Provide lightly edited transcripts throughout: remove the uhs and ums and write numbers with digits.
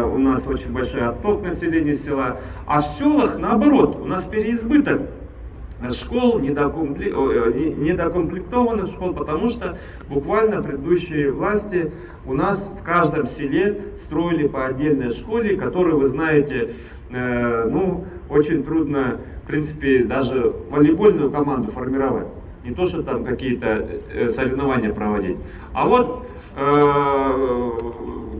у нас очень большой отток населения села, а в селах наоборот, у нас переизбыток школ, недокомплектованных школ, потому что буквально предыдущие власти у нас в каждом селе строили по отдельной школе, которую, вы знаете, ну, очень трудно, в принципе, даже волейбольную команду формировать. Не то, что там какие-то соревнования проводить. А вот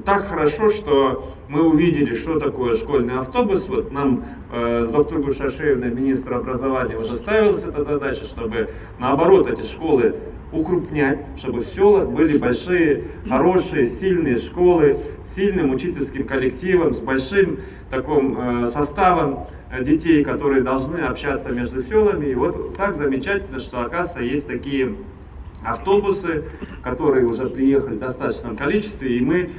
так хорошо, что мы увидели, что такое школьный автобус. Вот нам с доктором Шашеевной, министр образования, уже ставилась эта задача, чтобы наоборот эти школы укрупнять, чтобы в селах были большие, хорошие, сильные школы, с сильным учительским коллективом, с большим таким составом детей, которые должны общаться между селами. И вот так замечательно, что, оказывается, есть такие автобусы, которые уже приехали в достаточном количестве, и мы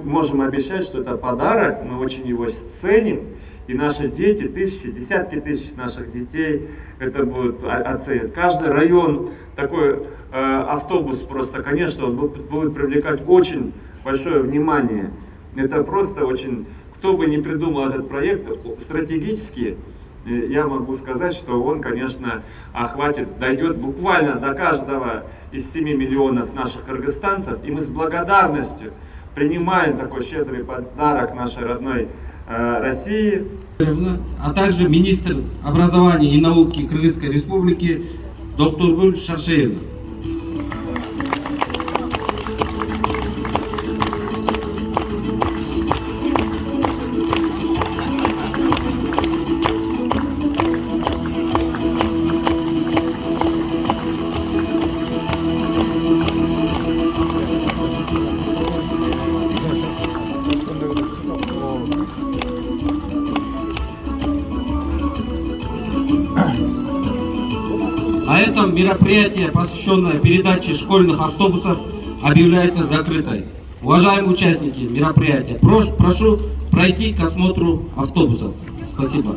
можем обещать, что это подарок, мы очень его ценим, и наши дети, тысячи, десятки тысяч наших детей это будут оценить. Каждый район такой автобус просто, конечно, он будет привлекать очень большое внимание. Это просто очень, кто бы ни придумал этот проект, стратегически, я могу сказать, что он, конечно, охватит, дойдет буквально до каждого из 7 миллионов наших кыргызстанцев, и мы с благодарностью принимаем такой щедрый подарок нашей родной России. А также министр образования и науки Кыргызской Республики Доктургуль Шаршеевна. На этом мероприятие, посвященное передаче школьных автобусов, объявляется закрытой. Уважаемые участники мероприятия, прошу пройти к осмотру автобусов. Спасибо.